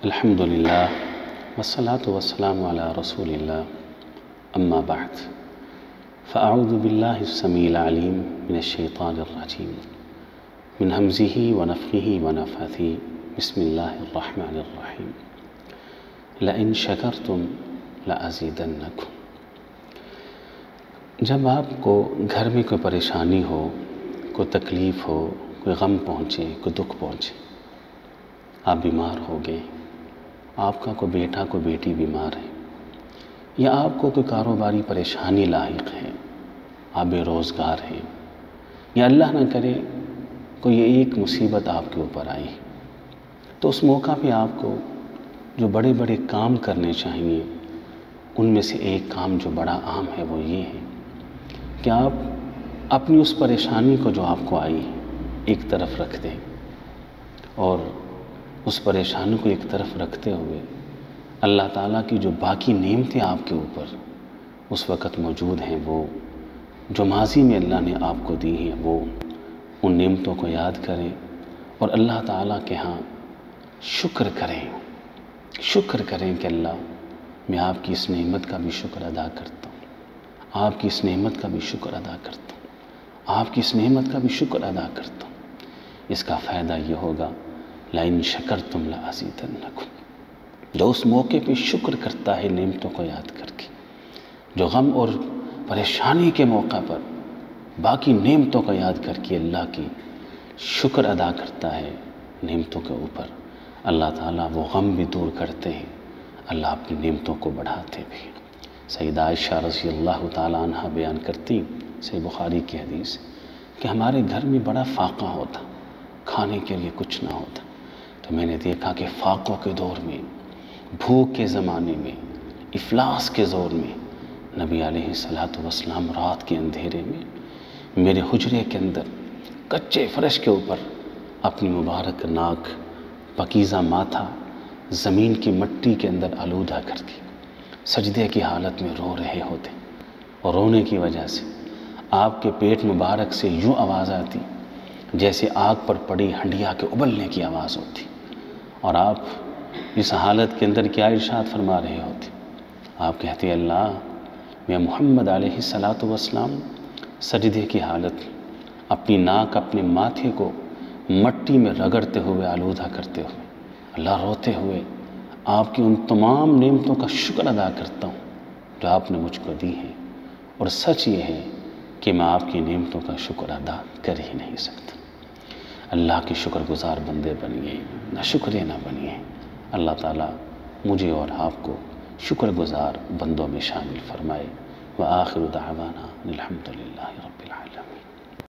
الحمد للہ والصلاة والسلام علی رسول اللہ اما بعد فاعوذ باللہ السمیع العلیم من الشیطان الرجیم من ہمزہ ونفخہ ونفثہ بسم اللہ الرحمن الرحیم لئن شکرتم لأزیدنکم۔ جب آپ کو گھر میں کوئی پریشانی ہو، کوئی تکلیف ہو، کوئی غم پہنچے، کوئی دکھ پہنچے، آپ بیمار ہو گئے، آپ کا کوئی بیٹا کوئی بیٹی بیمار ہے، یا آپ کو کوئی کاروباری پریشانی لاحق ہے، آپ بے روزگار ہیں، یا اللہ نہ کرے کوئی ایک مصیبت آپ کے اوپر آئی، تو اس موقع پہ آپ کو جو بڑے بڑے کام کرنے چاہیے، ان میں سے ایک کام جو بڑا عام ہے وہ یہ ہے کہ آپ اپنی اس پریشانی کو جو آپ کو آئی ایک طرف رکھ دیں، اور اس پریشانی کو ایک طرف رکھتے ہوئے اللہ تعالیٰ کی جو باقی نعمتیں آپ کے اوپر اس وقت موجود ہیں، وہ جو ماضی میں اللہ نے آپ کو دی ہیں، وہ ان نعمتوں کو یاد کریں اور اللہ تعالیٰ کے ہاں شکر کریں کہ اللہ میں آپ کی اس نعمت کا بھی شکر ادا کرتا ہوں، آپ کی اس نعمت کا بھی شکر ادا کرتا ہوں، آپ کی اس نعمت کا بھی شکر ادا کرتا ہوں۔ اس کا فائدہ یہ ہوگا لئن شکرتم لأزیدنکم۔ جو اس موقع پہ شکر کرتا ہے نعمتوں کو یاد کر کے، جو غم اور پریشانی کے موقع پر باقی نعمتوں کو یاد کر کے اللہ کی شکر ادا کرتا ہے نعمتوں کے اوپر، اللہ تعالیٰ وہ غم بھی دور کرتے ہیں، اللہ اپنی نعمتوں کو بڑھاتے بھی ہیں۔ سیدہ عائشہ رضی اللہ تعالیٰ عنہ بیان کرتی، صحیح بخاری کی حدیث، کہ ہمارے گھر میں بڑا فاقہ ہوتا، کھانے کے لیے کچھ نہ ہوتا، تو میں نے دیکھا کہ فاقوں کے دور میں، بھوک کے زمانے میں، افلاس کے دور میں، نبی علیہ السلام رات کے اندھیرے میں میرے حجرے کے اندر کچے فرش کے اوپر اپنی مبارک ناک، پاکیزہ ماتھا زمین کی مٹی کے اندر آلودہ کر کے سجدے کی حالت میں رو رہے ہوتے، اور رونے کی وجہ سے آپ کے پیٹ مبارک سے یوں آواز آتی جیسے آگ پر پڑی ہنڈیا کے ابلنے کی آواز ہوتی، اور آپ اس حالت کے اندر کیا ارشاد فرما رہے ہوتے؟ آپ کہتے اللہ، میں محمد علیہ السلام سجدے کی حالت اپنی ناک، اپنے ماتھے کو مٹی میں رگڑتے ہوئے، آلودہ کرتے ہوئے، اللہ روتے ہوئے آپ کی ان تمام نعمتوں کا شکر ادا کرتا ہوں جو آپ نے مجھ کو دی ہیں، اور سچ یہ ہے کہ میں آپ کی نعمتوں کا شکر ادا کر ہی نہیں سکتا۔ اللہ کے شکر گزار بندے بنیے، نہ شکریہ نہ بنیے۔ اللہ تعالیٰ مجھے اور آپ کو شکر گزار بندوں میں شامل فرمائے۔ وآخر دعوانا الحمد للہ رب العالمین۔